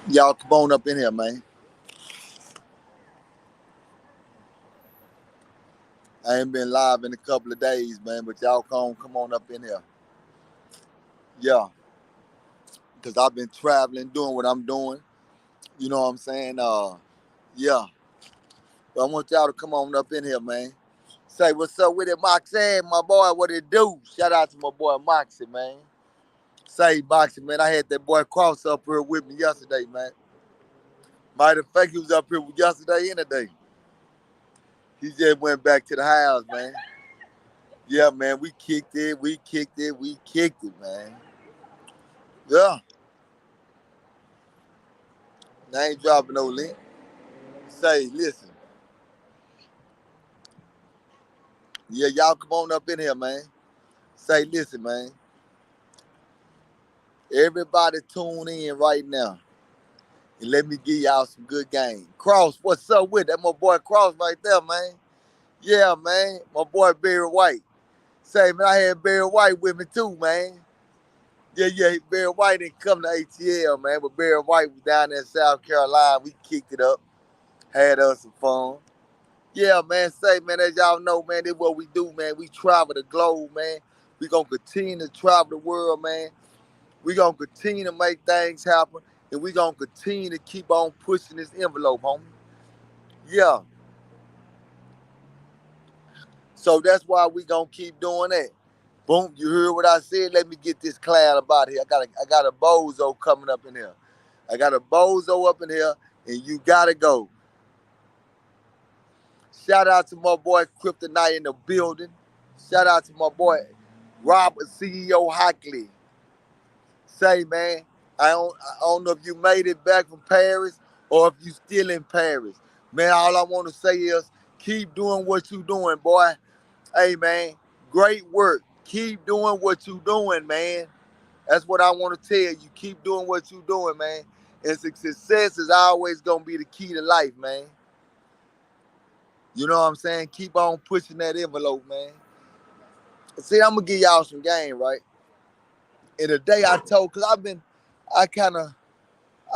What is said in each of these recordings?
Y'all come on up in here, man. I ain't been live in a couple of days, man, but y'all come on up in here. Yeah, because I've been traveling, doing what I'm doing. You know what I'm saying? Yeah. But I want y'all to come on up in here, man. Say what's up with it, Moxie, my boy. What it do? Shout out to my boy Moxie, man. Say, Moxie, man. I had that boy Cross up here with me yesterday, man. Matter of fact, he was up here yesterday and today. He just went back to the house, man. Yeah, man. We kicked it, man. Yeah. I ain't dropping no link. Say, listen. Yeah, y'all come on up in here, man. Say, listen, man. Everybody tune in right now. And let me give y'all some good game. Cross, what's up with that? My boy Cross right there, man. Yeah, man. My boy Barry White. Say, man, I had Barry White with me too, man. Yeah. Barry White didn't come to ATL, man. But Barry White was down there in South Carolina. We kicked it up. Had us some fun. Yeah, man, say, man, as y'all know, man, this is what we do, man. We travel the globe, man. We gonna continue to travel the world, man. We gonna continue to make things happen, and we gonna continue to keep on pushing this envelope, homie. Yeah. So that's why we gonna keep doing that. Boom, you heard what I said? Let me get this cloud about here. I got a bozo coming up in here. I got a bozo up in here, and you gotta go. Shout out to my boy Kryptonite in the building. Shout out to my boy Robert CEO Hockley. Say, man, I don't know if you made it back from Paris or if you still in Paris. Man, all I want to say is keep doing what you doing, boy. Hey, man, great work. Keep doing what you doing, man. That's what I want to tell you. Keep doing what you doing, man. And success is always going to be the key to life, man. You know what I'm saying? Keep on pushing that envelope, man. See, I'm going to give y'all some game, right? And the day I told, because I kind of,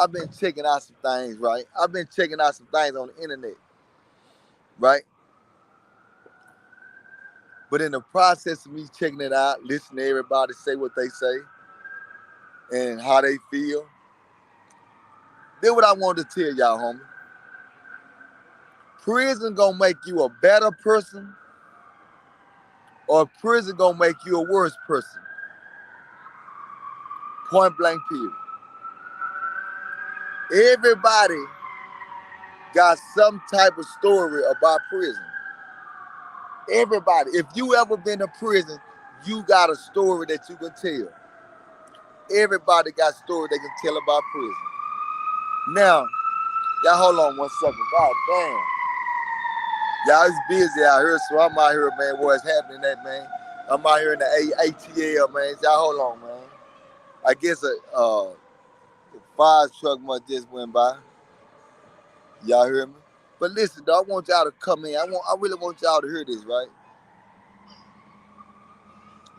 I've been checking out some things, right? I've been checking out some things on the internet, right? But in the process of me checking it out, listening to everybody say what they say and how they feel, then what I wanted to tell y'all, homie. Prison gonna make you a better person or prison gonna make you a worse person. Point blank period. Everybody got some type of story about prison. Everybody. If you ever been to prison, you got a story that you can tell. Everybody got a story they can tell about prison. Now, y'all hold on one second. God damn. Y'all is busy out here, so I'm out here, man. What's happening that, man? I'm out here in the ATL, man. Y'all hold on, man. I guess a fire truck must just went by. Y'all hear me? But listen, though, I want y'all to come in. I really want y'all to hear this, right?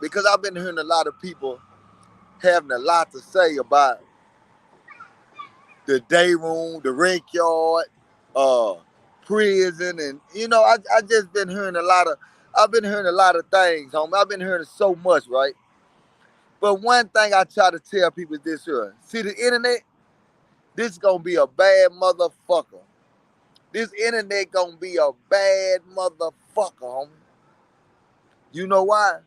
Because I've been hearing a lot of people having a lot to say about the day room, the rent yard, uh, prison, and I just been hearing I've been hearing a lot of things, homie. I've been hearing so much, right? But one thing I try to tell people is this here. See the internet? This gonna be a bad motherfucker. This internet gonna be a bad motherfucker, homie. You know why?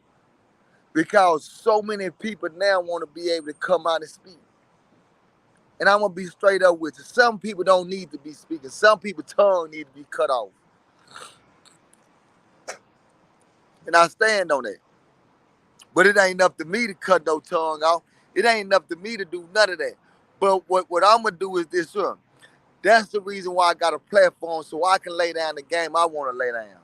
Because so many people now want to be able to come out and speak. And I'm gonna be straight up with you. Some people don't need to be speaking. Some people's tongue need to be cut off. And I stand on that. But it ain't up to me to cut no tongue off. It ain't up to me to do none of that. But what I'm gonna do is this, sir. That's the reason why I got a platform so I can lay down the game I want to lay down.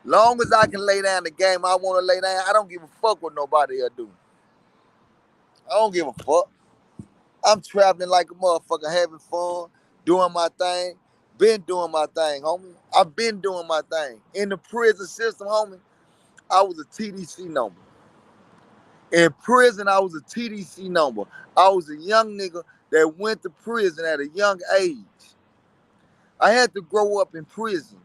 Long as I can lay down the game I want to lay down, I don't give a fuck what nobody else do. I don't give a fuck. I'm traveling like a motherfucker, having fun, doing my thing. Been doing my thing, homie. I've been doing my thing. In the prison system, homie, I was a TDC number. In prison, I was a TDC number. I was a young nigga that went to prison at a young age. I had to grow up in prison.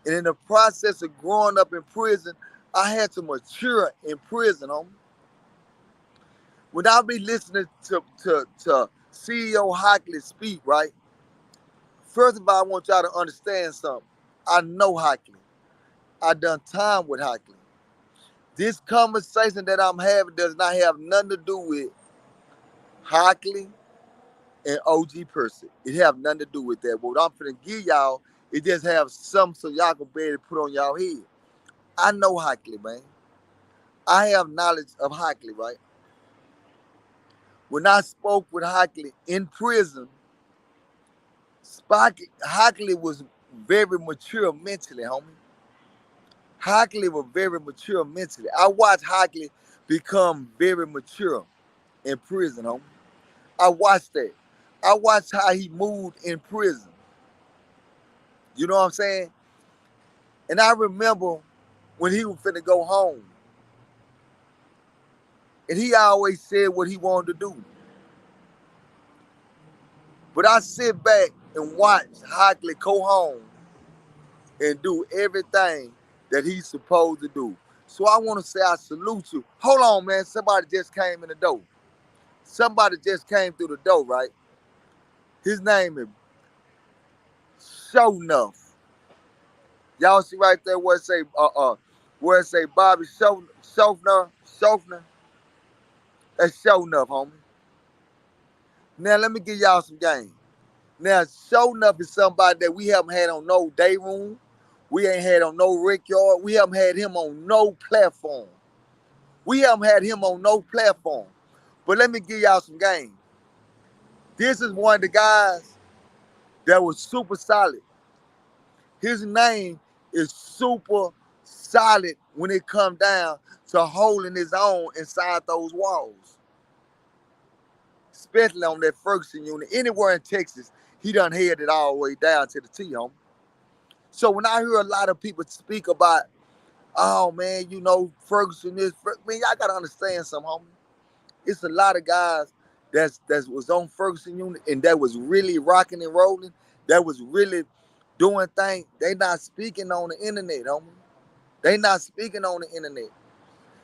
And in the process of growing up in prison, I had to mature in prison, homie. When I be listening to CEO Hockley speak, right? First of all, I want y'all to understand something. I know Hockley. I done time with Hockley. This conversation that I'm having does not have nothing to do with Hockley and OG Percy. It have nothing to do with that. What I'm finna give y'all, it just have something so y'all can be able to put on y'all head. I know Hockley, man. I have knowledge of Hockley, right? When I spoke with Hockley in prison, Hockley was very mature mentally, homie. Hockley was very mature mentally. I watched Hockley become very mature in prison, homie. I watched that. I watched how he moved in prison. You know what I'm saying? And I remember when he was finna go home. And he always said what he wanted to do. But I sit back and watch Hockley go home and do everything that he's supposed to do. So I want to say I salute you. Hold on, man. Somebody just came in the door. Somebody just came through the door, right? His name is Show Enough. Y'all see right there where it say Bobby Shofner. That's Show Enough, homie. Now let me give y'all some game. Now Show Enough is somebody that we haven't had on no day room. We ain't had on no Rick Yard. We haven't had him on no platform. We haven't had him on no platform. But let me give y'all some game. This is one of the guys that was super solid. His name is super solid when it come down to holding his own inside those walls. Especially on that Ferguson unit. Anywhere in Texas, he done held it all the way down to the T, homie. So when I hear a lot of people speak about, oh man, you know, Ferguson is, man, y'all gotta understand something, homie. It's a lot of guys that was on Ferguson unit and that was really rocking and rolling, that was really doing things. They not speaking on the internet, homie. They not speaking on the internet.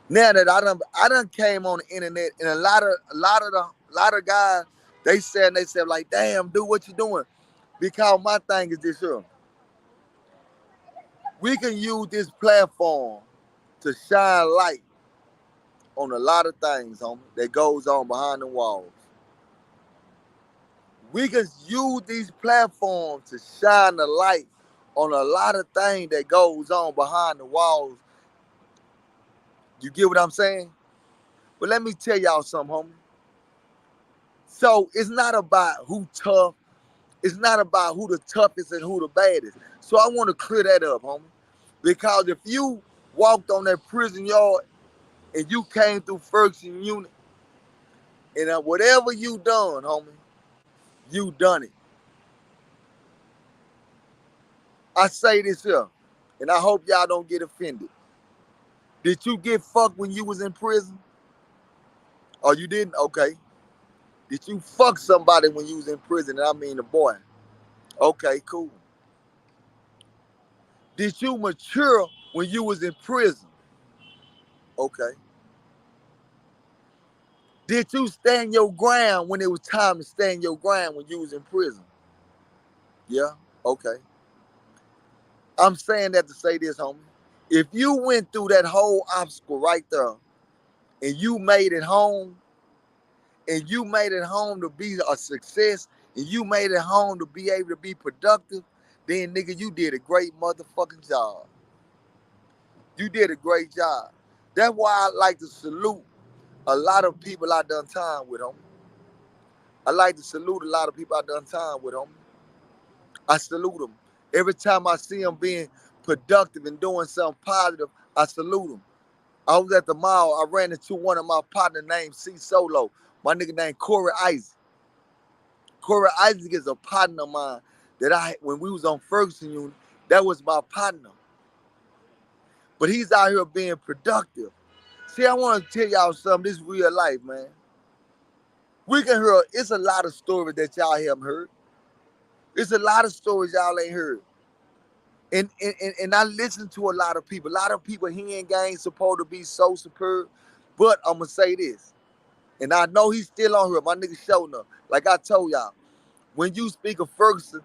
Now that I done came on the internet and a lot of guys, they said like, damn, dude, what you doing? Because my thing is this here. We can use this platform to shine light on a lot of things, homie, that goes on behind the walls. We can use these platforms to shine the light on a lot of things that goes on behind the walls. You get what I'm saying? But let me tell y'all something, homie. So it's not about who tough. It's not about who the toughest and who the baddest. So I want to clear that up, homie. Because if you walked on that prison yard and you came through Ferguson unit, and whatever you done, homie, you done it. I say this here, and I hope y'all don't get offended. Did you get fucked when you was in prison? Or you didn't? Okay. Did you fuck somebody when you was in prison? And I mean a boy. Okay, cool. Did you mature when you was in prison? Okay. Did you stand your ground when it was time to stand your ground when you was in prison? Yeah, okay. I'm saying that to say this, homie. If you went through that whole obstacle right there and you made it home, and you made it home to be a success, and you made it home to be able to be productive, then nigga, you did a great motherfucking job. You did a great job. That's why I like to salute a lot of people I done time with, homie. I like to salute a lot of people I done time with, homie. I salute them. Every time I see them being productive and doing something positive, I salute them. I was at the mall. I ran into one of my partner named C Solo. My nigga named Corey Isaac. Corey Isaac is a partner of mine that when we was on Ferguson unit, that was my partner. But he's out here being productive. See, I want to tell y'all something. This is real life, man. We can hear, it's a lot of stories that y'all haven't heard. It's a lot of stories y'all ain't heard. And I listen to a lot of people. A lot of people here in gang supposed to be so superb. But I'm gonna say this. And I know he's still on here. My nigga showing up. Like I told y'all, when you speak of Ferguson,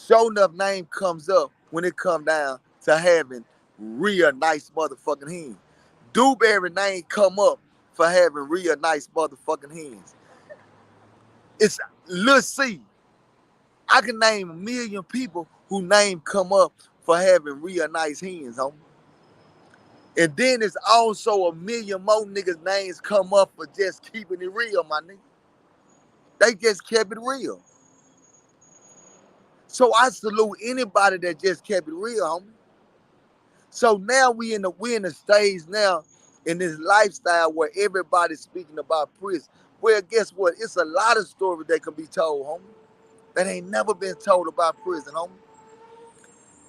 showing up name comes up when it come down to having real nice motherfucking hands. Dewberry name come up for having real nice motherfucking hands. It's let's see. I can name a million people who name come up for having real nice hands, homie. And then it's also a million more niggas names come up for just keeping it real, my nigga. They just kept it real. So I salute anybody that just kept it real, homie. So now we in the stage now in this lifestyle where everybody's speaking about prison. Well, guess what? It's a lot of stories that can be told, homie. That ain't never been told about prison, homie.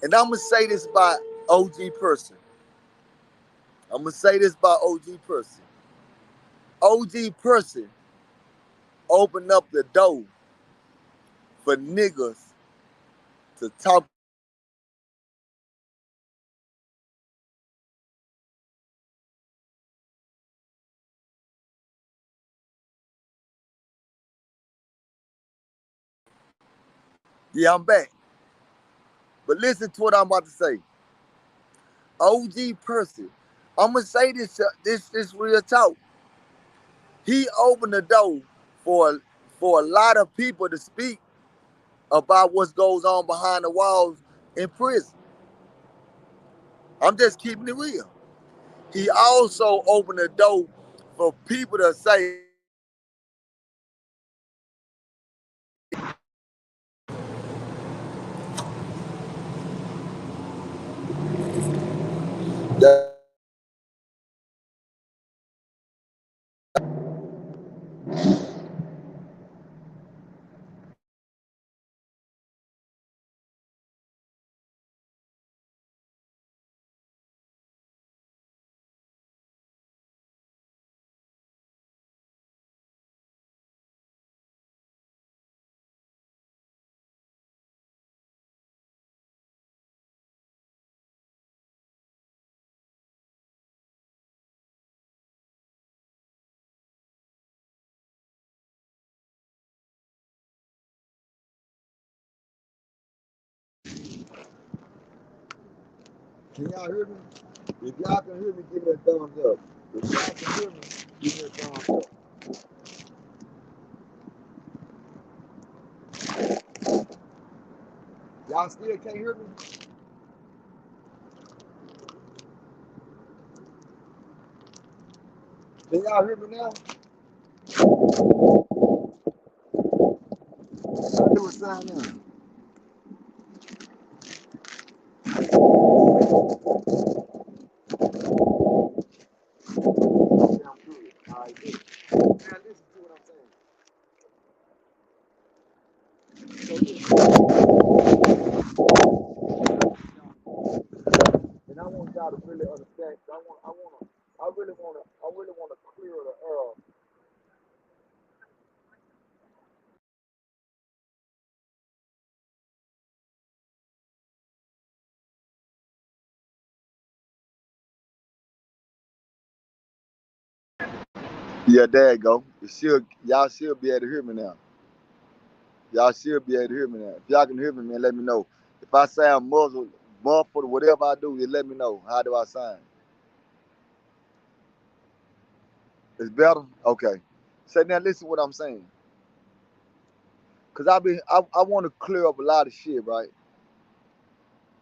And I'm gonna say this by OG Person. I'm gonna say this by OG Person. OG Person opened up the door for niggas to talk. Yeah, I'm back. But listen to what I'm about to say. OG Person. I'm gonna say this real talk. He opened the door for for a lot of people to speak about what goes on behind the walls in prison. I'm just keeping it real. He also opened the door for people to say that. Can y'all hear me? If y'all can hear me, give me a thumbs up. If y'all can hear me, give me a thumbs up. Y'all still can't hear me? Can y'all hear me now? Y'all do a sign now. Okay, I'm good. All right, good. Now listen to what I'm saying. So and I want y'all to really understand. I really want to clear the air. Yeah, there you go. Y'all should be able to hear me now. Y'all should be able to hear me now. If y'all can hear me, man, let me know. If I sound muffled, whatever I do, just let me know. How do I sound? It's better? Okay. So now listen to what I'm saying. Cause I want to clear up a lot of shit, right?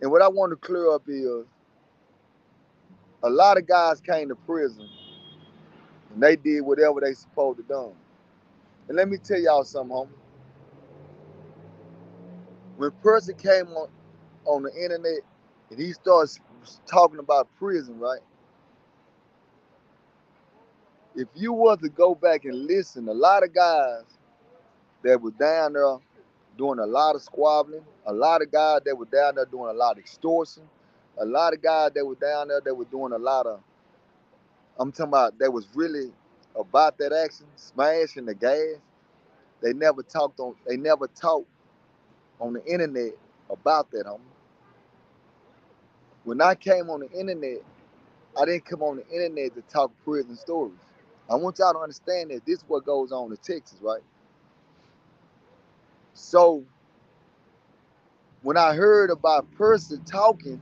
And what I want to clear up is a lot of guys came to prison and they did whatever they supposed to do. And let me tell y'all something, homie. When person came on the internet and he starts talking about prison, right? If you was to go back and listen, a lot of guys that was down there doing a lot of squabbling, a lot of guys that were down there doing a lot of extortion, a lot of guys that were down there that were doing a lot of, I'm talking about that was really about that action, smashing the gas. They never talked on the internet about that, homie. When I came on the internet, I didn't come on the internet to talk prison stories. I want y'all to understand that this is what goes on in Texas, right? So when I heard about a person talking,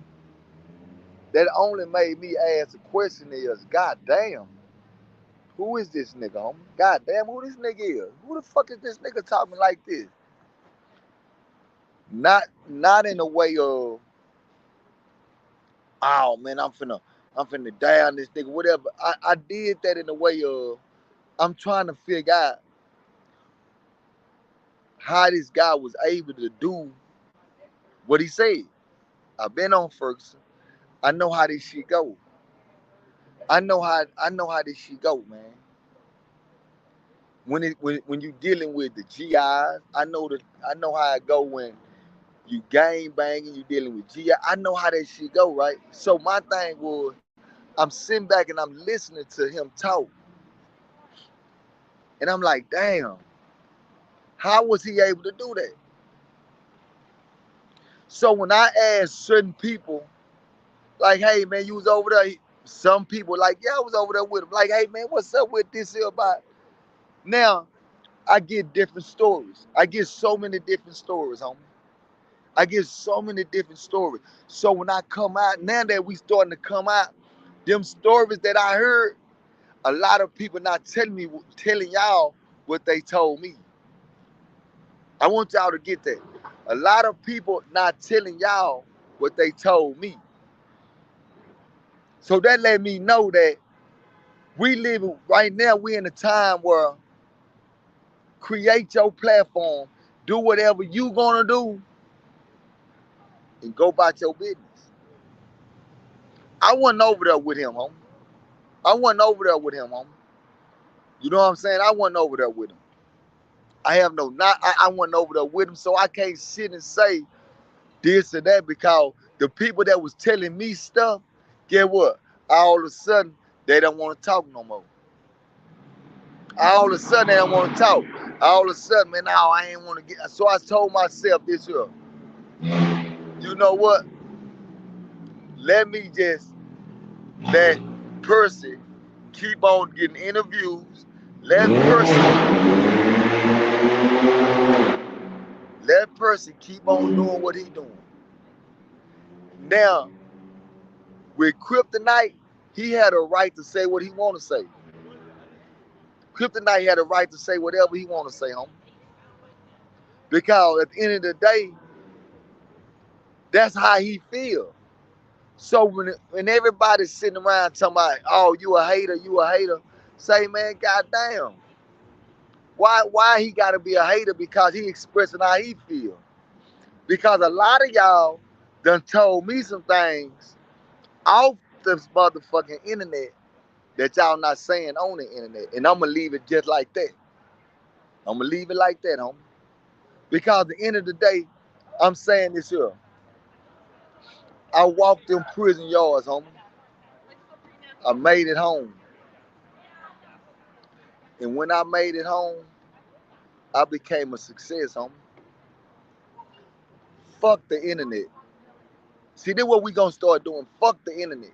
that only made me ask the question is, God damn, who is this nigga, homie? God damn, who this nigga is? Who the fuck is this nigga talking like this? Not in a way of, oh man, I'm finna down this nigga, whatever. I did that in a way of, I'm trying to figure out how this guy was able to do what he said. I've been on Ferguson. I know how this shit go. I know how this shit go, man. When you dealing with the GIs, I know how it go when you gang banging, you dealing with GI. I know how that shit go, right? So my thing was, I'm sitting back and I'm listening to him talk, and I'm like, damn, how was he able to do that? So when I asked certain people, like, hey man, you was over there. Some people like, yeah, I was over there with him. Like, hey man, what's up with this here about? Now, I get different stories. I get so many different stories, homie. I get so many different stories. So when I come out, now that we starting to come out, them stories that I heard, a lot of people not telling y'all what they told me. I want y'all to get that. A lot of people not telling y'all what they told me. So that let me know that we live right now, we in a time where create your platform, do whatever you gonna do, and go about your business. I wasn't over there with him, homie. I wasn't over there with him, homie. You know what I'm saying? I wasn't over there with him. I wasn't over there with him, so I can't sit and say this or that because the people that was telling me stuff, get what? All of a sudden, they don't want to talk no more. All of a sudden, they don't want to talk. All of a sudden, man, now I ain't want to get. So I told myself this here. You know what? Let me just let Percy keep on getting interviews. Let Percy keep on doing what he doing. Now, with Kryptonite, he had a right to say what he want to say. Kryptonite had a right to say whatever he want to say, homie. Because at the end of the day, that's how he feel. So when everybody's sitting around talking about, oh, you a hater, say, man, goddamn. Why he gotta be a hater? Because he expressing how he feel. Because a lot of y'all done told me some things off this motherfucking internet that y'all not saying on the internet. And I'm gonna leave it just like that. I'm gonna leave it like that, homie. Because at the end of the day, I'm saying this here. I walked them prison yards, homie. I made it home. And when I made it home, I became a success, homie. Fuck the internet. See, this is what we gonna start doing. Fuck the internet.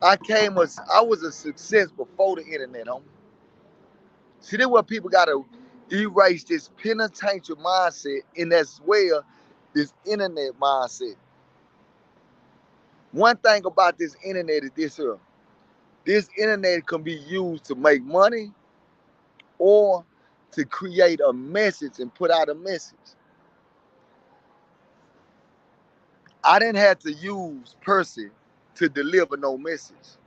I was a success before the internet, homie. See, this is what people gotta erase this penitentiary mindset and as well this internet mindset. One thing about this internet is this here. This internet can be used to make money or to create a message and put out a message. I didn't have to use Percy to deliver no message.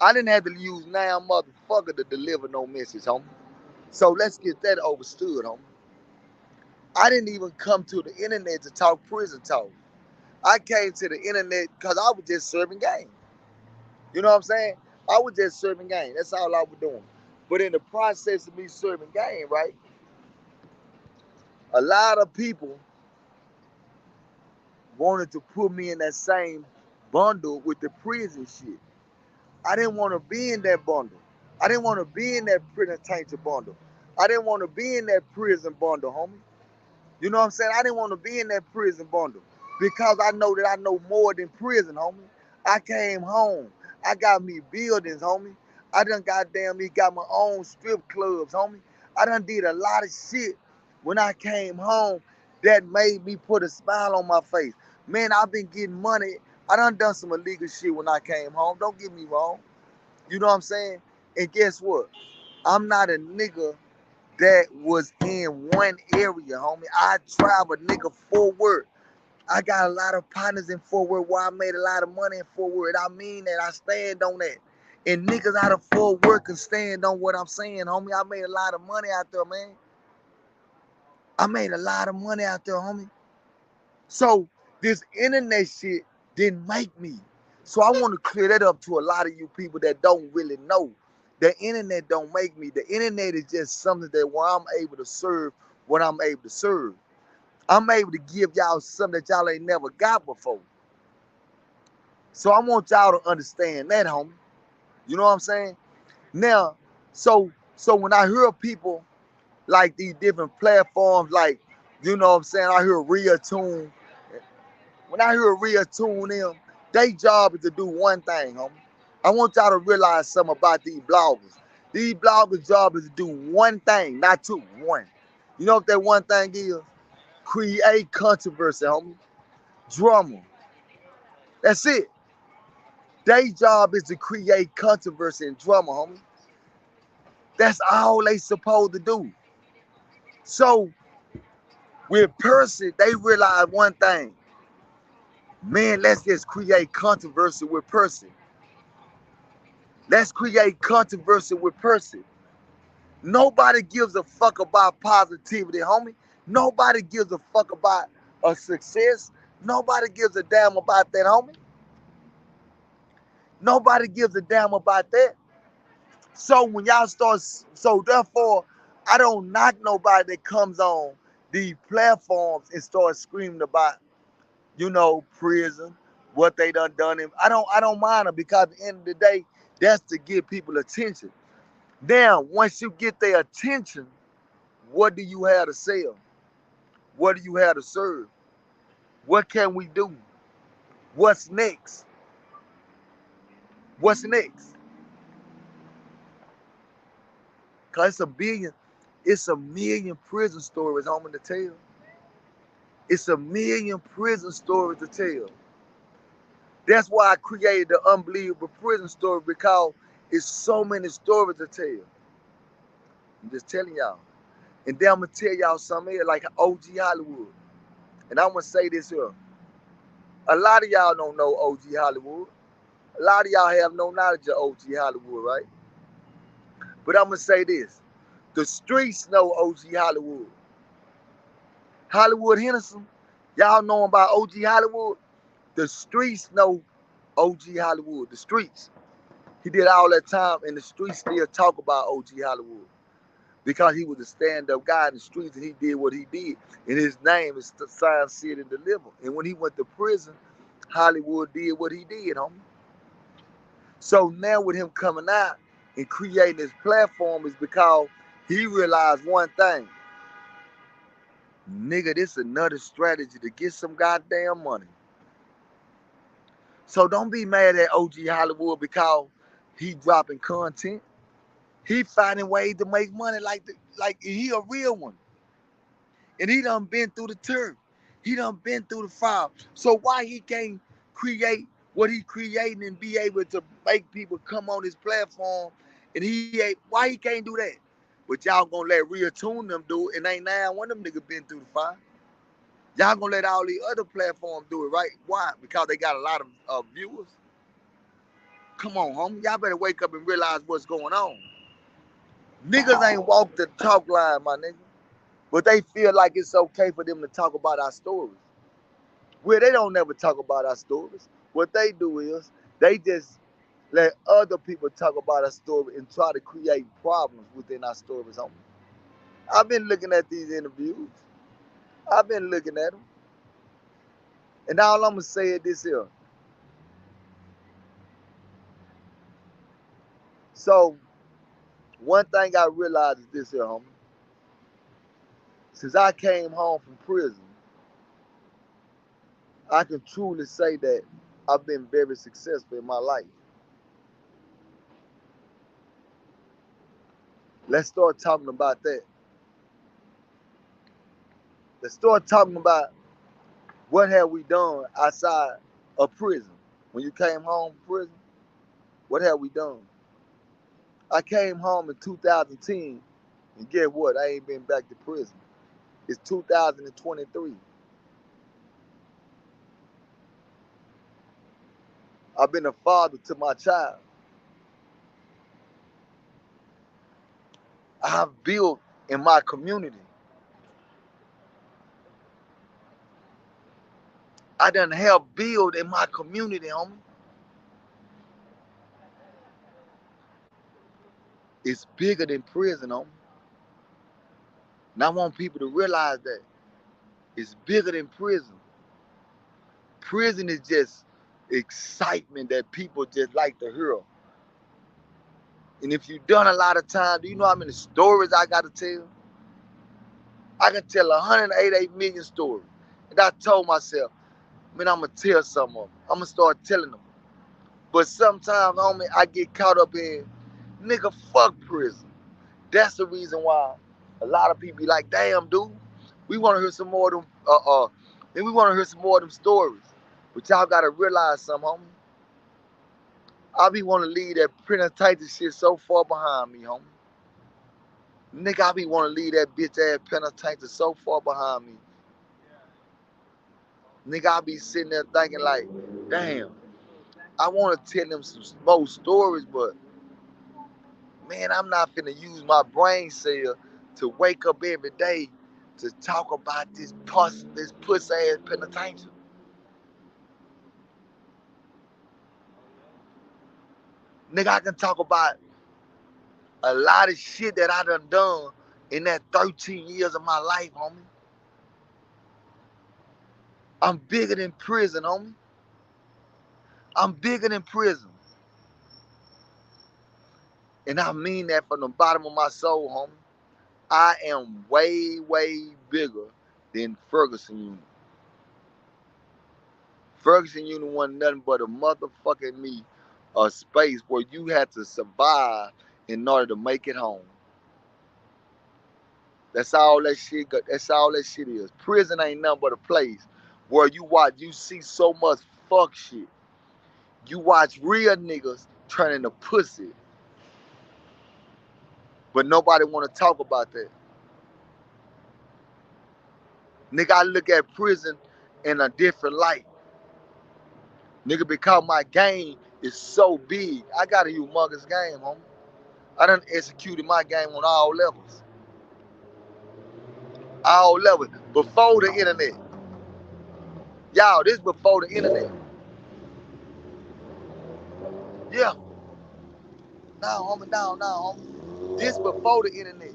I didn't have to use now motherfucker to deliver no message, homie. So let's get that overstood, homie. I didn't even come to the internet to talk prison talk. I came to the internet because I was just serving game. You know what I'm saying? I was just serving game. That's all I was doing. But in the process of me serving game, right, a lot of people wanted to put me in that same bundle with the prison shit. I didn't want to be in that bundle. I didn't want to be in that penitentiary bundle. I didn't want to be in that prison bundle, homie. You know what I'm saying? I didn't want to be in that prison bundle because I know that I know more than prison, homie. I came home. I got me buildings, homie. I done goddamn me got my own strip clubs, homie. I done did a lot of shit when I came home that made me put a smile on my face. Man, I've been getting money. I done some illegal shit when I came home. Don't get me wrong. You know what I'm saying? And guess what? I'm not a nigga that was in one area, homie. I travel nigga forward. I got a lot of partners in Fort Worth where I made a lot of money in Fort Worth. I mean that. I stand on that. And niggas out of Fort Worth can stand on what I'm saying, homie. I made a lot of money out there, man. I made a lot of money out there, homie. So this internet shit didn't make me. So I want to clear that up to a lot of you people that don't really know. The internet don't make me. The internet is just something that where I'm able to serve what I'm able to serve. I'm able to give y'all something that y'all ain't never got before. So I want y'all to understand that, homie. You know what I'm saying? Now, so when I hear people like these different platforms, like, you know what I'm saying, I hear Real Tune. When I hear Real Tune them, their job is to do one thing, homie. I want y'all to realize something about these bloggers. These bloggers' job is to do one thing, not two, one. You know what that one thing is? Create controversy, homie. Drama. That's it. Their job is to create controversy and drama, homie. That's all they supposed to do. So with Percy, they realize one thing. Man, let's just create controversy with Percy. Let's create controversy with Percy. Nobody gives a fuck about positivity, homie. Nobody gives a fuck about a success. Nobody gives a damn about that, homie. Nobody gives a damn about that. So when y'all start, so therefore, I don't knock nobody that comes on these platforms and starts screaming about, you know, prison, what they done him. I don't mind them because at the end of the day, that's to give people attention. Now, once you get their attention, what do you have to sell? What do you have to serve? What can we do? What's next? What's next? Cause it's a million prison stories, homie, to tell. It's a million prison stories to tell. That's why I created the Unbelievable Prison Story, because it's so many stories to tell. I'm just telling y'all. And then I'm gonna tell y'all something here, like OG Hollywood. And I'm gonna say this here. A lot of y'all don't know OG Hollywood. A lot of y'all have no knowledge of OG Hollywood, right? But I'm gonna say this. The streets know OG Hollywood. Hollywood Henderson, y'all know about OG Hollywood. The streets know OG Hollywood. The streets. He did all that time, and the streets still talk about OG Hollywood because he was a stand-up guy in the streets, and he did what he did. And his name is Sign, Sit, and Deliver. And when he went to prison, Hollywood did what he did, homie. So now with him coming out and creating his platform is because he realized one thing. Nigga, this is another strategy to get some goddamn money. So don't be mad at OG Hollywood because he dropping content. He finding ways to make money like he a real one. And he done been through the turf. He done been through the fire. So why he can't create what he creating and be able to make people come on his platform, and why he can't do that? But y'all gonna let Real Tune them do it, and ain't now one of them niggas been through the fire. Y'all gonna let all these other platforms do it, right? Why? Because they got a lot of viewers. Come on, homie. Y'all better wake up and realize what's going on. Niggas ain't walked the talk line, my nigga. But they feel like it's okay for them to talk about our stories. Well, they don't never talk about our stories. What they do is they just let other people talk about our story and try to create problems within our stories, homie. I've been looking at these interviews. I've been looking at them. And all I'm going to say is this here. So, one thing I realized is this here, homie. Since I came home from prison, I can truly say that I've been very successful in my life. Let's start talking about that. Let's start talking about what have we done outside of prison. When you came home from prison, what have we done? I came home in 2010, and get what? I ain't been back to prison. It's 2023. I've been a father to my child. I've built in my community. I done helped build in my community, homie. It's bigger than prison, homie. And I want people to realize that it's bigger than prison. Prison is just excitement that people just like to hear. And if you've done a lot of time, do you know how many stories I got to tell? I can tell 188 million stories. And I told myself, man, I'm going to tell some of them. I'm going to start telling them. But sometimes, homie, I get caught up in, nigga, fuck prison. That's the reason why a lot of people be like, damn, dude, we want to hear some more of them, and we want to hear some more of them stories. But y'all got to realize something, homie. I be want to leave that penitentiary shit so far behind me, homie. Nigga, I be want to leave that bitch ass penitentiary so far behind me. Nigga, I be sitting there thinking like, damn, I want to tell them some more stories, but man, I'm not finna use my brain cell to wake up every day to talk about this pussy ass penitentiary. Nigga, I can talk about a lot of shit that I done in that 13 years of my life, homie. I'm bigger than prison, homie. I'm bigger than prison. And I mean that from the bottom of my soul, homie. I am way, way bigger than Ferguson Unit. Ferguson Unit wasn't nothing but a motherfucking me, a space where you had to survive in order to make it home. That's all that shit. That's all that shit is. Prison ain't nothing but a place where you see so much fuck shit. You watch real niggas turn into pussy, but nobody want to talk about that. Nigga, I look at prison in a different light. Nigga, because my game is so big, I got a humongous game, homie. I done executed my game on all levels. All levels. Before the internet. Y'all, this before the internet. Yeah. Now, homie, now, homie. This before the internet.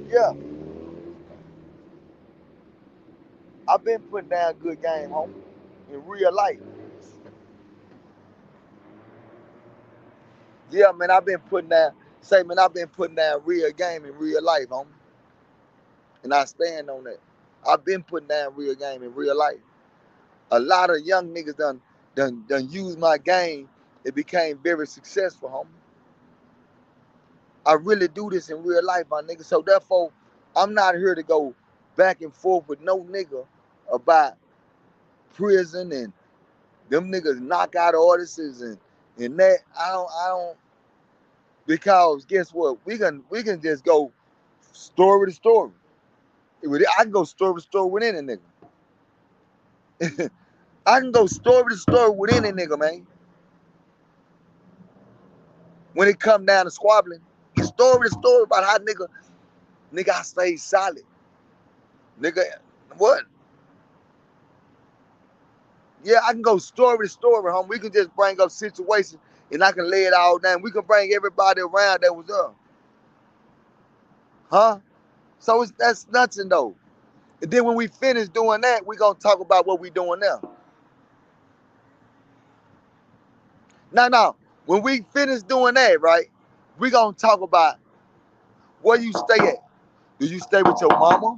Yeah. I've been putting down good game, homie. In real life. Yeah, man, I've been putting down, I've been putting down real game in real life, homie. And I stand on that. I've been putting down real game in real life. A lot of young niggas done used my game. It became very successful, homie. I really do this in real life, my nigga. So therefore, I'm not here to go back and forth with no nigga about prison and them niggas knockout artists and that. I don't because guess what? We can just go story to story. I can go story to story with any nigga. I can go story to story with any nigga, man. When it come down to squabbling, it's story to story about how nigga I stay solid. Nigga, what? Yeah, I can go story to story, homie. We can just bring up situations and I can lay it all down. We can bring everybody around that was up. Huh? So that's nothing though. And then when we finish doing that, we gonna talk about what we doing now. Now, when we finish doing that, right, we gonna talk about Where you stay at? Do you stay with your mama?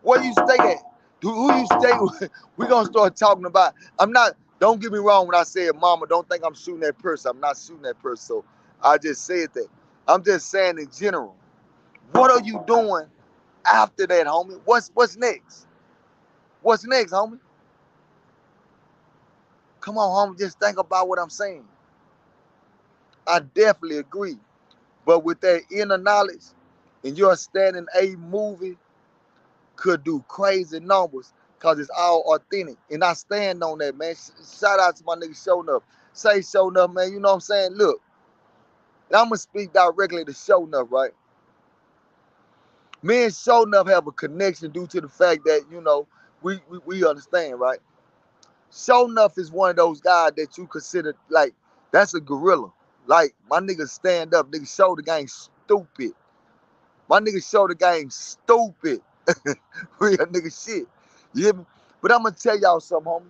Where you stay at? Who you stay with? We're gonna start talking about. I'm not, don't get me wrong when I say mama, don't think I'm shooting that person. I'm not shooting that person. So I just said that. I'm just saying in general. What are you doing after that, homie? What's next? What's next, homie? Come on, homie, just think about what I'm saying. I definitely agree. But with that inner knowledge and your standing a movie could do crazy numbers because it's all authentic. And I stand on that, man. Shout out to my nigga Showing Up. Say Showing Up, man. You know what I'm saying? Look, I'm going to speak directly to Showing Up, right? Me and Showing Up have a connection due to the fact that, you know, we understand, right? Showing Up is one of those guys that you consider, like, that's a gorilla. Like, my nigga stand up. Nigga show the game stupid. My nigga show the game stupid. Real nigga shit. You hear me? But I'm gonna tell y'all something, homie.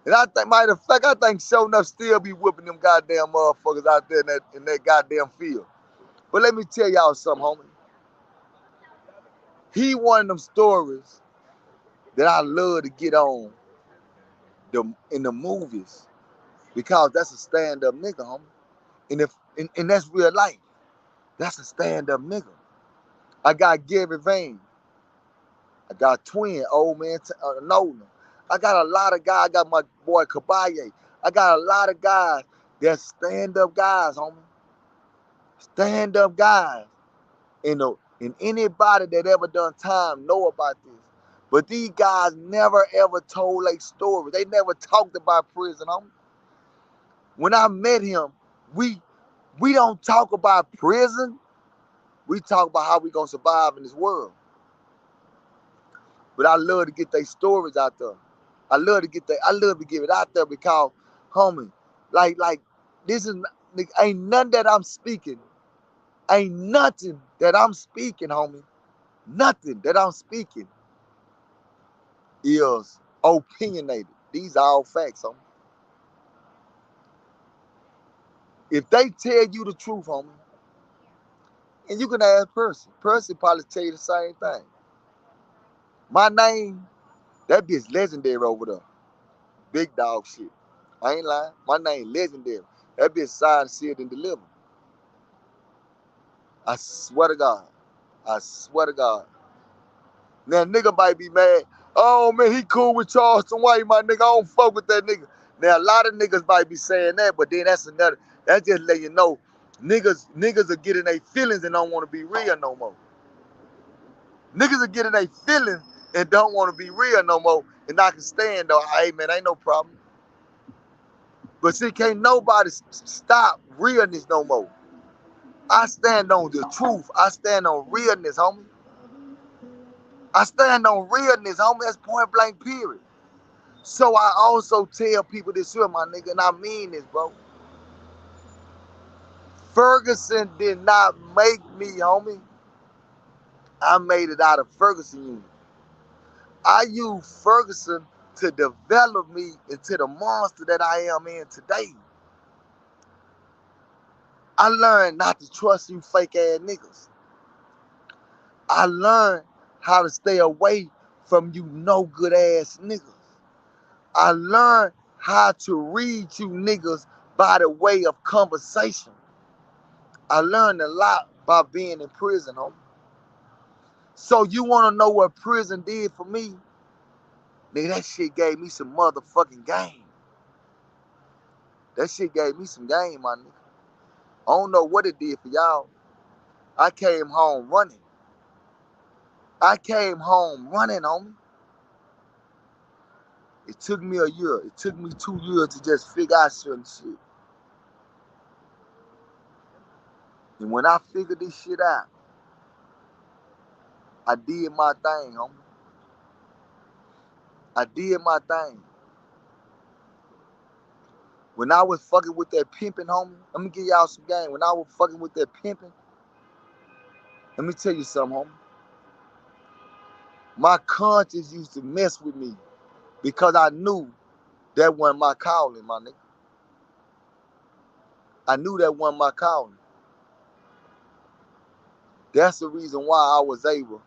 And I think, matter of fact, I think Showing Up still be whipping them goddamn motherfuckers out there in that goddamn field. But let me tell y'all something, homie. He one of them stories that I love to get on in the movies because that's a stand-up nigga, homie. And that's real life. That's a stand-up nigga. I got Gary Vane. I got Twin, old man, Nolan. I got a lot of guys. I got my boy Kabaye. I got a lot of guys that stand-up guys, homie. Stand-up guys. And anybody that ever done time know about this. But these guys never ever told a story. They never talked about prison, homie. When I met him, we don't talk about prison. We talk about how we gonna survive in this world. But I love to get their stories out there. I love to give it out there because, homie, like this is ain't nothing that I'm speaking. Ain't nothing that I'm speaking, homie. Nothing that I'm speaking is opinionated. These are all facts, homie. If they tell you the truth, homie, and you can ask Percy. Percy probably tell you the same thing. My name, that bitch legendary over there. Big dog shit. I ain't lying. My name legendary. That bitch signed, sealed, and delivered. I swear to God. I swear to God. Now, nigga might be mad. Oh, man, he cool with Charleston White, my nigga. I don't fuck with that nigga. Now, a lot of niggas might be saying that, but then that's another. That just let you know niggas are getting their feelings and don't want to be real no more. Niggas are getting their feelings and don't want to be real no more. And I can stand, though. Hey, man, ain't no problem. But see, can't nobody stop realness no more. I stand on the truth. I stand on realness, homie. I stand on realness, homie. That's point blank, period. So I also tell people this here, my nigga, and I mean this, bro. Ferguson did not make me, homie. I made it out of Ferguson unit. I used Ferguson to develop me into the monster that I am in today. I learned not to trust you fake ass niggas. I learned how to stay away from you no good ass niggas. I learned how to read you niggas by the way of conversation. I learned a lot by being in prison, homie. So you want to know what prison did for me? Nigga, that shit gave me some motherfucking game. That shit gave me some game, my nigga. I don't know what it did for y'all. I came home running. I came home running, homie. It took me a year. It took me 2 years to just figure out certain shit. And when I figured this shit out, I did my thing, homie. I did my thing. When I was fucking with that pimping, homie, let me give y'all some game. When I was fucking with that pimping, let me tell you something, homie. My conscience used to mess with me because I knew that wasn't my calling, my nigga. I knew that wasn't my calling. That's the reason why I was able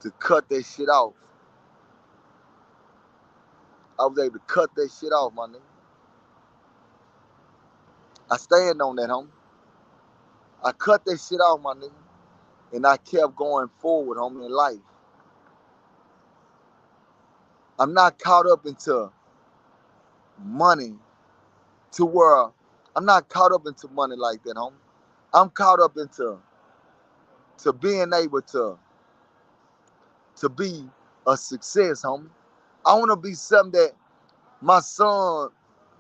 to cut that shit off. I was able to cut that shit off, my nigga. I stand on that, homie. I cut that shit off, my nigga. And I kept going forward, homie, in life. I'm not caught up into money to where I'm not caught up into money like that, homie. I'm caught up into being able to be a success, homie. I want to be something that my son,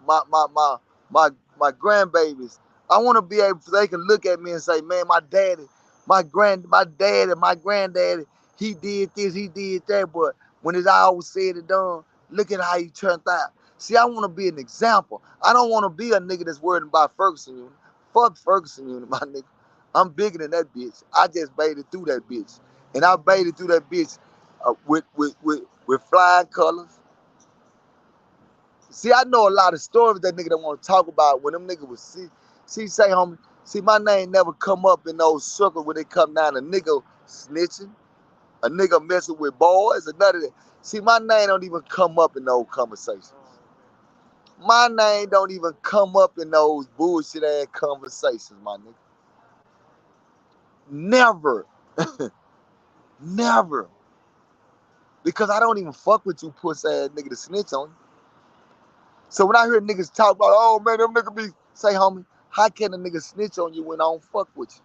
my my my my my grandbabies, I want to be able, they can look at me and say, man, my daddy, my dad and my granddaddy, he did this, he did that, but when it's all said and done, look at how he turned out. See, I want to be an example. I don't want to be a nigga that's worried about Ferguson unit. Fuck Ferguson unit, my nigga. I'm bigger than that bitch. I just baited through that bitch. And I baited through that bitch with flying colors. See, I know a lot of stories that nigga don't want to talk about when them niggas was say, homie, see, my name never come up in those circles when they come down a nigga snitching, a nigga messing with boys, or none of that. See, my name don't even come up in those conversations. My name don't even come up in those bullshit ass conversations, my nigga. Never. Never. Because I don't even fuck with you pussy ass nigga to snitch on you. So when I hear niggas talk about, oh man, them niggas be, say, homie, how can a nigga snitch on you when I don't fuck with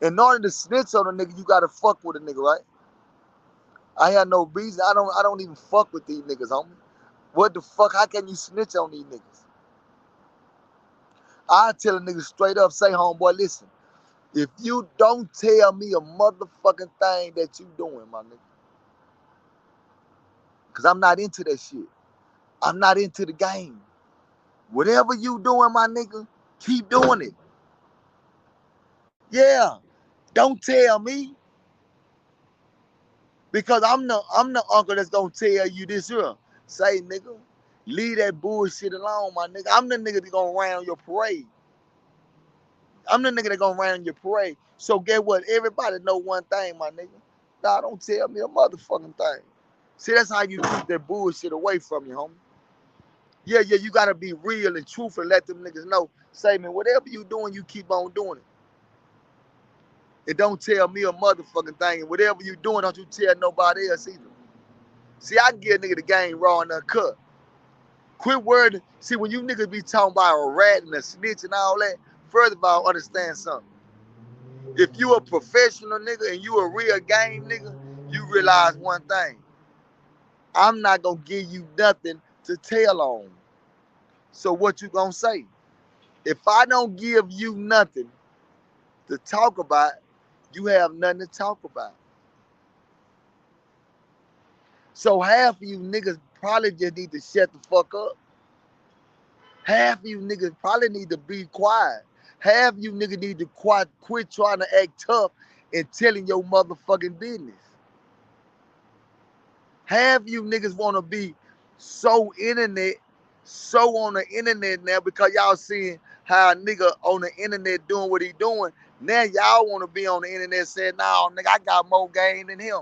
you? In order to snitch on a nigga, you gotta fuck with a nigga, right? I had no reason. I don't even fuck with these niggas, homie. What the fuck? How can you snitch on these niggas? I tell a nigga straight up, say, homeboy, listen, if you don't tell me a motherfucking thing that you doing, my nigga, because I'm not into that shit. I'm not into the game. Whatever you doing, my nigga, keep doing it. Yeah. Don't tell me. Because I'm the uncle that's gonna tell you this here. Say, nigga, leave that bullshit alone, my nigga. I'm the nigga that gonna round your parade. I'm the nigga that gonna round your parade. So get what? Everybody know one thing, my nigga. Nah, don't tell me a motherfucking thing. See, that's how you keep that bullshit away from you, homie. Yeah, you gotta be real and truthful and let them niggas know. Say, man, whatever you doing, you keep on doing it. And don't tell me a motherfucking thing. And whatever you doing, don't you tell nobody else either. See, I can get a nigga the game raw and uncut. Quit worrying. See, when you niggas be talking about a rat and a snitch and all that, first of all, understand something. If you a professional nigga and you a real game nigga, you realize one thing. I'm not gonna give you nothing to tell on. So what you gonna say? If I don't give you nothing to talk about, you have nothing to talk about. So half of you niggas probably just need to shut the fuck up. Half of you niggas probably need to be quiet. Half of you niggas need to quit trying to act tough and telling your motherfucking business. Half of you niggas want to be so on the internet now because y'all seeing how a nigga on the internet doing what he doing. Now y'all want to be on the internet saying, nah, nigga, I got more game than him.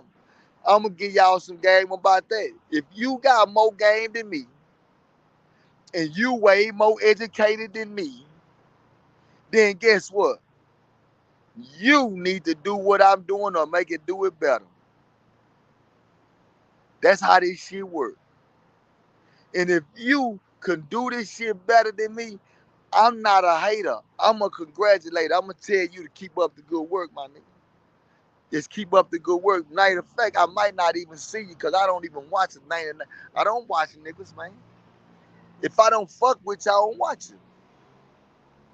I'm going to give y'all some game about that. If you got more game than me and you way more educated than me, then guess what? You need to do what I'm doing or make it do it better. That's how this shit works. And if you can do this shit better than me, I'm not a hater. I'm a congratulator. I'm going to tell you to keep up the good work, my nigga. Just keep up the good work. Matter of fact, I might not even see you because I don't even watch it. I don't watch niggas, man. If I don't fuck with y'all, I don't watch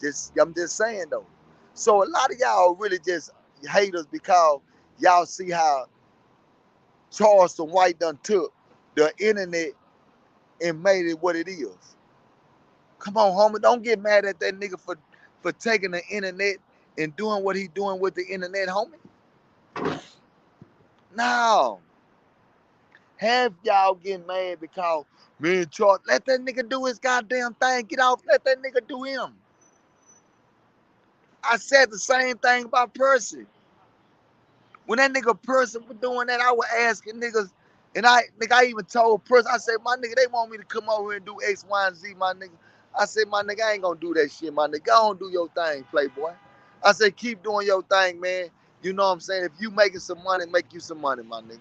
it. I'm just saying, though. So a lot of y'all really just haters because y'all see how Charleston White done took the internet and made it what it is. Come on, homie. Don't get mad at that nigga for taking the internet and doing what he doing with the internet, homie. No. Have y'all get mad because, man, Charles, let that nigga do his goddamn thing. Get off. Let that nigga do him. I said the same thing about Percy. When that nigga Percy was doing that, I was asking niggas, and I even told Percy, I said, my nigga, they want me to come over here and do X, Y, and Z, my nigga. I said, my nigga, I ain't gonna do that shit, my nigga. Go on, do your thing, playboy. I said, keep doing your thing, man. You know what I'm saying? If you making some money, make you some money, my nigga.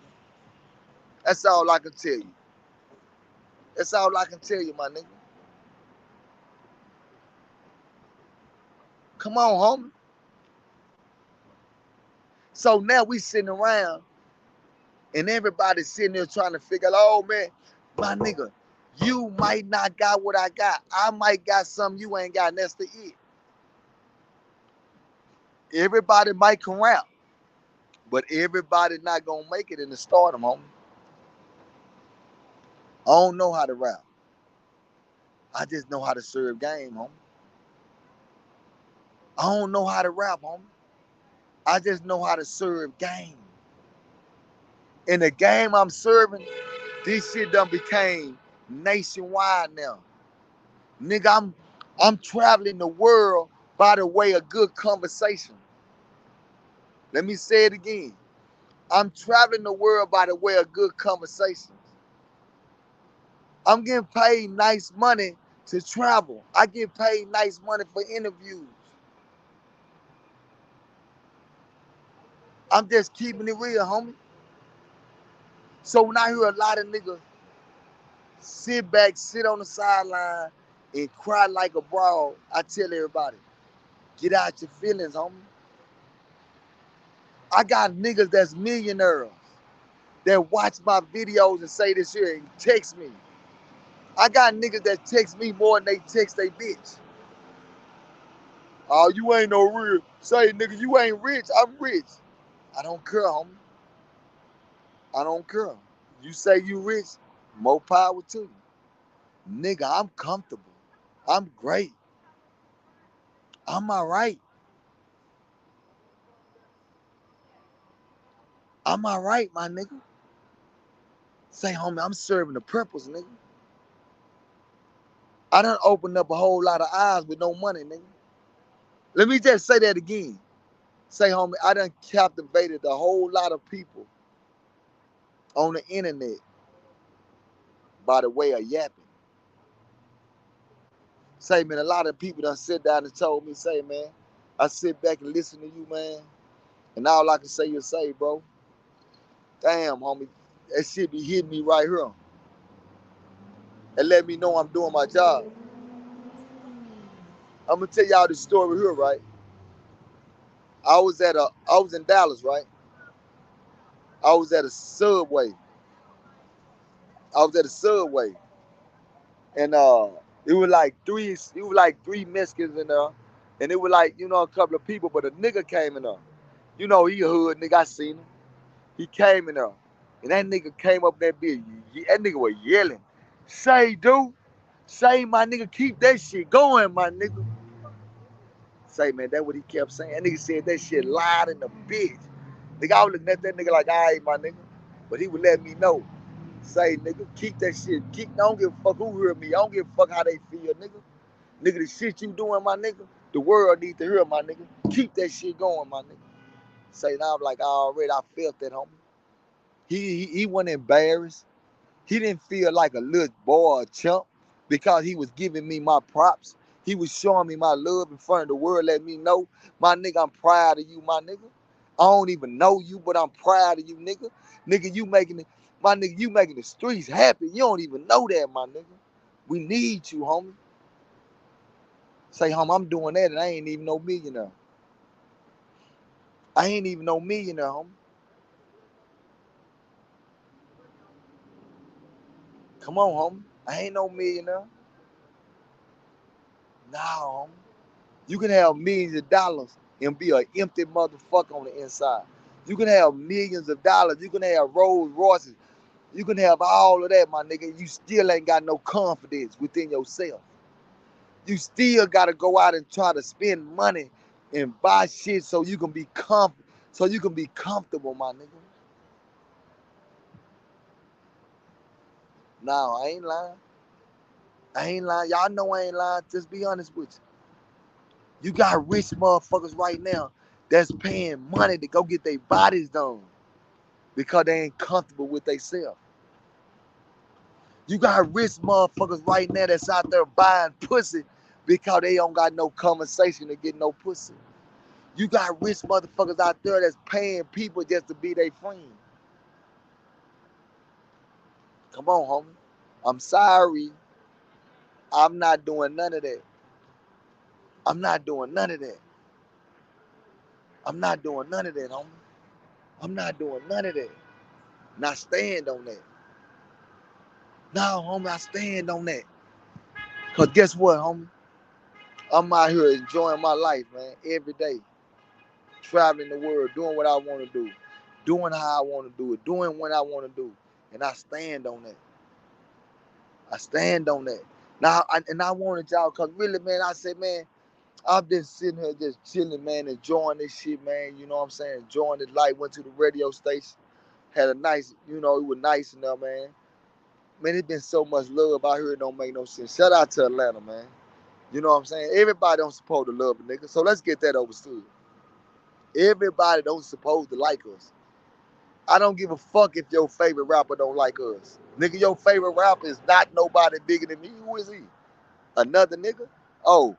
That's all I can tell you. That's all I can tell you, my nigga. Come on, homie. So now we sitting around and everybody's sitting there trying to figure out, oh man, my nigga, you might not got what I got. I might got something you ain't got, and that's the it. Everybody might come around, but everybody not gonna make it in the stardom, homie. I don't know how to rap. I just know how to serve game, homie. I don't know how to rap, homie. I just know how to serve game. In the game I'm serving, this shit done became nationwide now. Nigga, I'm traveling the world by the way of good conversation. Let me say it again. I'm traveling the world by the way of good conversations. I'm getting paid nice money to travel. I get paid nice money for interviews. I'm just keeping it real, homie. So when I hear a lot of niggas sit back, sit on the sideline, and cry like a broad, I tell everybody, get out your feelings, homie. I got niggas that's millionaires that watch my videos and say this here and text me. I got niggas that text me more than they text they bitch. Oh, you ain't no real. Say, nigga, you ain't rich. I'm rich. I don't care, homie. I don't care. You say you rich, more power to you. Nigga, I'm comfortable. I'm great. I'm all right. I'm all right, my nigga. Say, homie, I'm serving the purpose, nigga. I done opened up a whole lot of eyes with no money, nigga. Let me just say that again. Say, homie, I done captivated a whole lot of people on the internet by the way of yapping. Say, man, a lot of people done sit down and told me, say, man, I sit back and listen to you, man, and all I can say is say, bro, damn, homie, that shit be hitting me right here and let me know I'm doing my job. I'm gonna tell y'all this story here, right? I was in Dallas, right? I was at a Subway. I was at a Subway, and it was like three Mexicans in there, and it was like a couple of people, but a nigga came in there. He a hood nigga. I seen him. He came in there, and that nigga came up that bitch. That nigga was yelling, "Say, dude, say my nigga, keep that shit going, my nigga." Say, man, that's what he kept saying. That nigga said that shit loud in the bitch. Nigga, I was looking at that nigga like, all right, my nigga, but he would let me know. Say, nigga, keep that shit. I don't give a fuck who hear me. I don't give a fuck how they feel, nigga. Nigga, the shit you doing, my nigga, the world need to hear, my nigga. Keep that shit going, my nigga. Say, now I'm like, I felt that, homie. He wasn't embarrassed. He didn't feel like a little boy or chump because he was giving me my props. He was showing me my love in front of the world, letting me know, my nigga, I'm proud of you, my nigga. I don't even know you, but I'm proud of you, nigga. Nigga, you making the streets happy. You don't even know that, my nigga. We need you, homie. Say, homie, I'm doing that and I ain't even no millionaire. I ain't even no millionaire, homie. Come on, homie. I ain't no millionaire. Nah, homie. You can have millions of dollars and be an empty motherfucker on the inside. You can have millions of dollars. You can have Rolls Royces. You can have all of that, my nigga. You still ain't got no confidence within yourself. You still gotta go out and try to spend money and buy shit so you can be comfortable, my nigga. No, I ain't lying. I ain't lying. Y'all know I ain't lying. Just be honest with you. You got rich motherfuckers right now that's paying money to go get their bodies done because they ain't comfortable with themselves. You got rich motherfuckers right now that's out there buying pussy because they don't got no conversation to get no pussy. You got rich motherfuckers out there that's paying people just to be their friend. Come on, homie. I'm sorry. I'm not doing none of that. I'm not doing none of that. I'm not doing none of that, homie. I'm not doing none of that. And I stand on that. No, homie, I stand on that. Because guess what, homie? I'm out here enjoying my life, man, every day. Traveling the world, doing what I want to do. Doing how I want to do it. Doing what I want to do. And I stand on that. I stand on that. Now, I wanted y'all, because really, man, I said, man, I've been sitting here just chilling, man, enjoying this shit, man. You know what I'm saying? Enjoying the life. Went to the radio station. Had a nice, it was nice enough, man. Man, it's been so much love out here, it don't make no sense. Shout out to Atlanta, man. You know what I'm saying? Everybody don't supposed to love a nigga, so let's get that understood. Everybody don't supposed to like us. I don't give a fuck if your favorite rapper don't like us. Nigga, your favorite rapper is not nobody bigger than me. Who is he? Another nigga? Oh,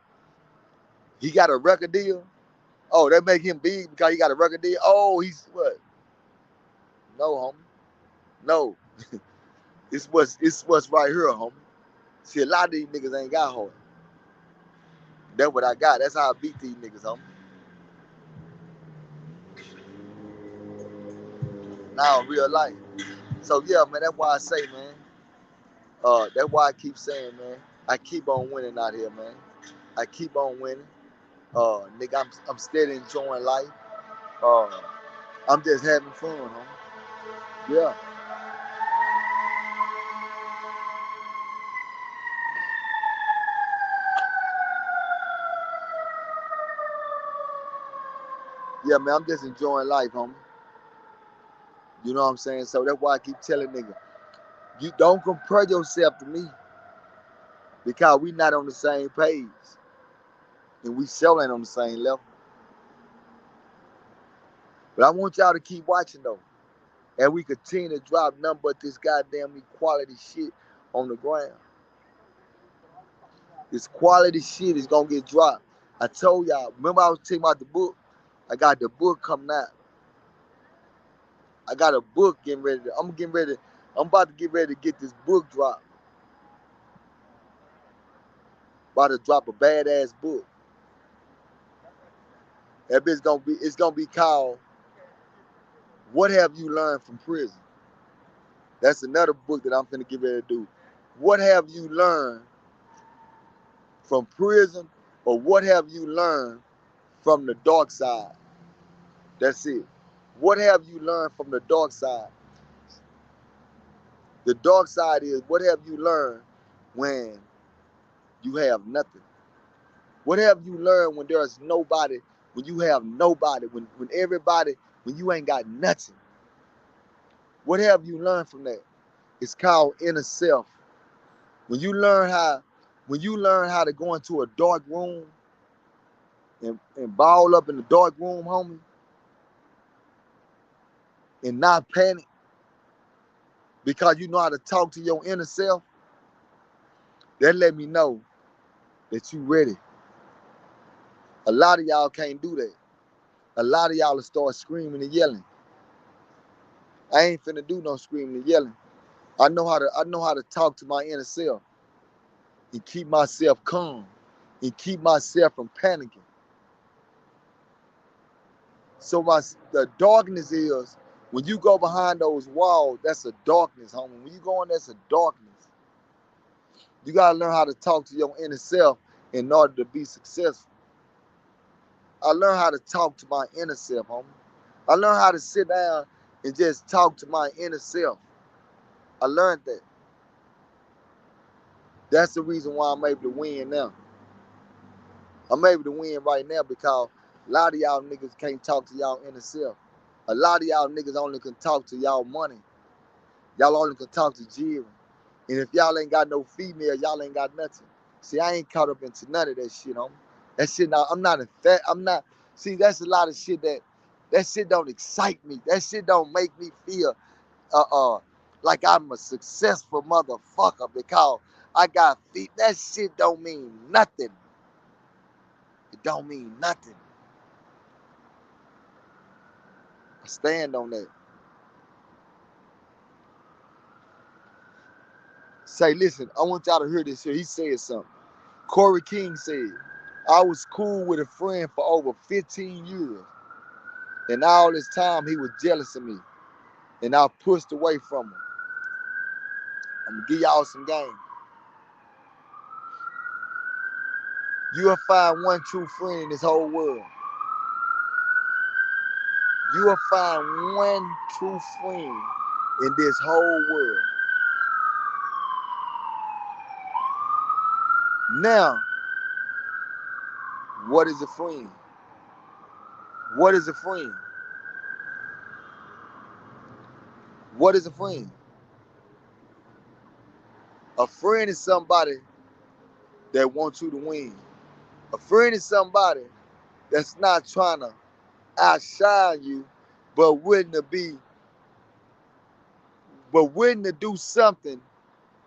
he got a record deal? Oh, that make him big because he got a record deal? Oh, he's what? No, homie. No. It's what's right here, homie. See, a lot of these niggas ain't got heart. That's what I got. That's how I beat these niggas, homie. Now in real life. So yeah, man, that's why I say, man. That's why I keep saying, man. I keep on winning out here, man. I keep on winning. Nigga, I'm steady enjoying life. Uh, I'm just having fun, homie. Yeah. Yeah, man, I'm just enjoying life, homie. You know what I'm saying? So that's why I keep telling niggas, you don't compare yourself to me because we not on the same page. And we still ain't on the same level. But I want y'all to keep watching though. And we continue to drop nothing but this goddamn equality shit on the ground. This quality shit is gonna get dropped. I told y'all, remember I was talking about the book? I got the book coming out. I got a book getting ready. I'm about to get ready to get this book dropped. About to drop a badass book. That bitch it's gonna be called What Have You Learned from Prison? That's another book that I'm finna get ready to do. What have you learned from prison, or what have you learned from the dark side? That's it. What have you learned from the dark side? The dark side is, what have you learned when you have nothing? What have you learned when there's nobody, when you have nobody, when everybody, when you ain't got nothing? What have you learned from that? It's called inner self. When you learn how to go into a dark room and ball up in the dark room, homie, and not panic because you know how to talk to your inner self, that let me know that you ready. A lot of y'all can't do that. A lot of y'all will start screaming and yelling. I ain't finna do no screaming and yelling. I know how to talk to my inner self and keep myself calm and keep myself from panicking. So the darkness is, when you go behind those walls, that's a darkness, homie. When you go in, that's a darkness. You gotta learn how to talk to your inner self in order to be successful. I learned how to talk to my inner self, homie. I learned how to sit down and just talk to my inner self. I learned that. That's the reason why I'm able to win now. I'm able to win right now because a lot of y'all niggas can't talk to y'all inner self. A lot of y'all niggas only can talk to y'all money. Y'all only can talk to Jerry. And if y'all ain't got no female, y'all ain't got nothing. See, I ain't caught up into none of that shit, homie. That shit, now, I'm not, I'm not, see, that's a lot of shit that shit don't excite me. That shit don't make me feel uh, uh, like I'm a successful motherfucker because I got feet. That shit don't mean nothing. It don't mean nothing. I stand on that. Say, listen, I want y'all to hear this here. He said something. Corey King said, I was cool with a friend for over 15 years. And all this time he was jealous of me. And I pushed away from him. I'm gonna give y'all some game. You'll find one true friend in this whole world. You will find one true friend in this whole world. Now, what is a friend? What is a friend? What is a friend? A friend is somebody that wants you to win. A friend is somebody that's not trying to outshine you, but willing to do something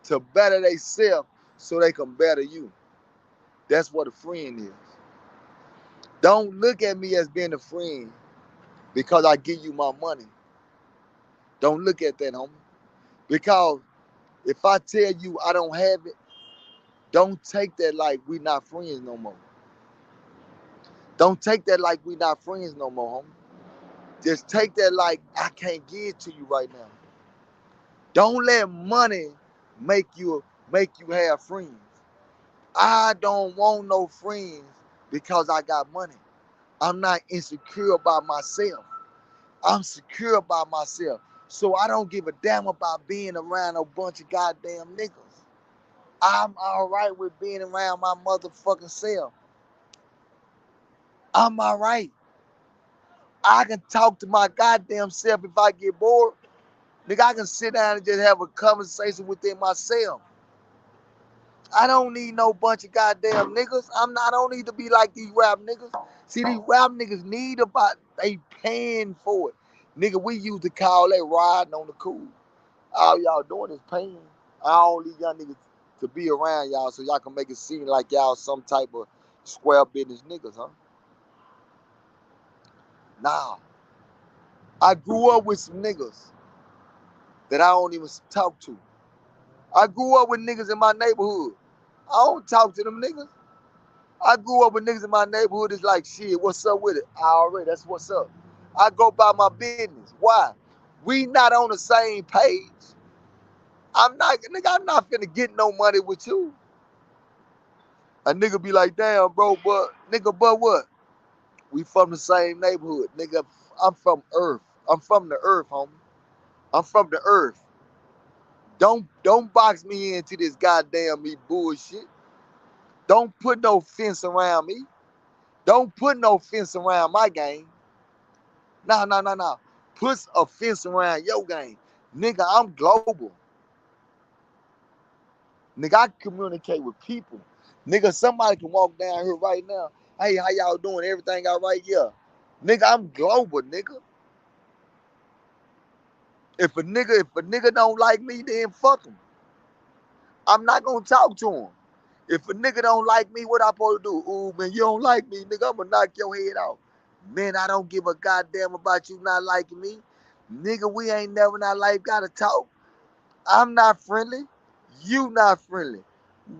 to better themselves so they can better you. That's what a friend is. Don't look at me as being a friend because I give you my money. Don't look at that, homie. Because if I tell you I don't have it, don't take that like we not friends no more. Don't take that like we not friends no more, homie. Just take that like I can't give it to you right now. Don't let money make you have friends. I don't want no friends because I got money. I'm not insecure about myself. I'm secure about myself. So I don't give a damn about being around a bunch of goddamn niggas. I'm all right with being around my motherfucking self. I'm all right. I can talk to my goddamn self if I get bored. Nigga, I can sit down and just have a conversation within myself. I don't need no bunch of goddamn niggas. I don't need to be like these rap niggas. See, these rap niggas need about, they paying for it. Nigga, we used to call that riding on the cool. All y'all doing is paying. I don't need y'all niggas to be around y'all so y'all can make it seem like y'all some type of square business niggas, huh? Nah. I grew up with some niggas that I don't even talk to. I grew up with niggas in my neighborhood. I don't talk to them niggas. I grew up with niggas in my neighborhood. It's like, shit, what's up with it? I already, that's what's up. I go by my business. Why? We not on the same page. I'm not finna get no money with you. A nigga be like, damn, bro, but what? We from the same neighborhood. Nigga, I'm from Earth. I'm from the Earth, homie. I'm from the Earth. Don't box me into this goddamn me bullshit. Don't put no fence around me. Don't put no fence around my game. No. Put a fence around your game. Nigga, I'm global. Nigga, I communicate with people. Nigga, somebody can walk down here right now. Hey, how y'all doing? Everything all right? Yeah. Nigga, I'm global, nigga. If a nigga don't like me, then fuck him. I'm not gonna talk to him. If a nigga don't like me, what I supposed to do? Ooh, man, you don't like me, nigga, I'm gonna knock your head off. Man, I don't give a goddamn about you not liking me. Nigga, we ain't never in our life gotta talk. I'm not friendly. You not friendly.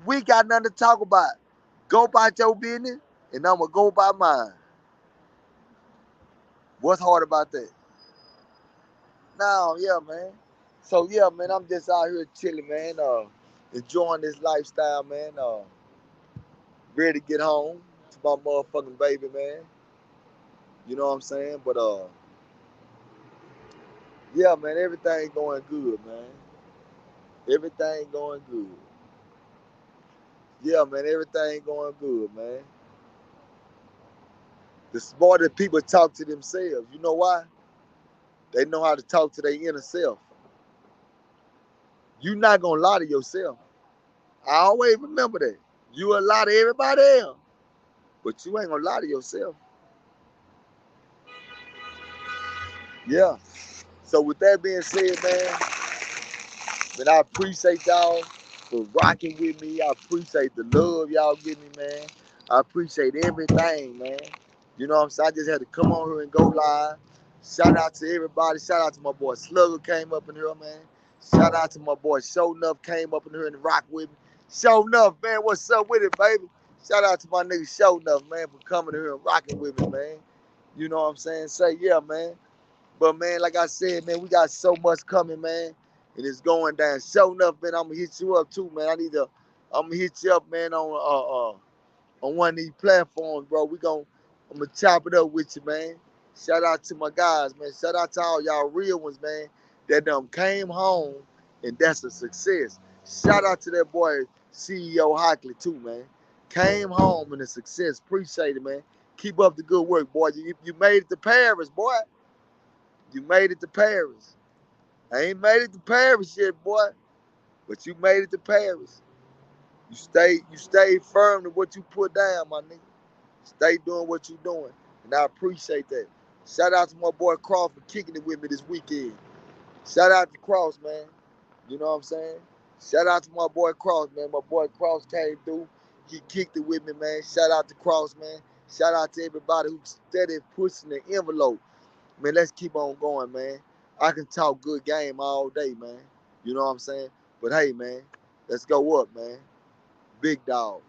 We got nothing to talk about. Go about your business, and I'm gonna go by mine. What's hard about that? No, yeah, man. So yeah, man, I'm just out here chilling, man. Enjoying this lifestyle, man. Ready to get home to my motherfucking baby, man. You know what I'm saying? But yeah, man, everything going good, man. Everything going good. Yeah, man, everything going good, man. The smarter people talk to themselves. You know why? They know how to talk to their inner self. You not gonna lie to yourself. I always remember that. You a lie to everybody else, But you ain't gonna lie to yourself. Yeah. So with that being said, man, I appreciate y'all for rocking with me. I appreciate the love y'all give me, man. I appreciate everything, man. You know what I'm saying? I just had to come on here and go live. Shout out to everybody. Shout out to my boy Slugger came up in here, man. Shout out to my boy Show Enough came up in here and rock with me. Show Enough, man. What's up with it, baby? Shout out to my nigga Show Enough, man, for coming in here and rocking with me, man. You know what I'm saying? Say yeah, man. But man, like I said, man, we got so much coming, man. And it's going down. Show Enough, man. I'm gonna hit you up too, man. I'm gonna hit you up, man, on one of these platforms, bro. I'm gonna chop it up with you, man. Shout out to my guys, man. Shout out to all y'all real ones, man, that came home and that's a success. Shout out to that boy CEO Hockley too, man. Came home and a success. Appreciate it, man. Keep up the good work, boy. You made it to Paris, boy. You made it to Paris. I ain't made it to Paris yet, boy. But you made it to Paris. You stayed firm to what you put down, my nigga. Stay doing what you doing. And I appreciate that. Shout out to my boy Cross for kicking it with me this weekend. Shout out to Cross, man. You know what I'm saying? Shout out to my boy Cross, man. My boy Cross came through. He kicked it with me, man. Shout out to Cross, man. Shout out to everybody who steady pushing the envelope. Man, let's keep on going, man. I can talk good game all day, man. You know what I'm saying? But hey, man, let's go up, man. Big dog.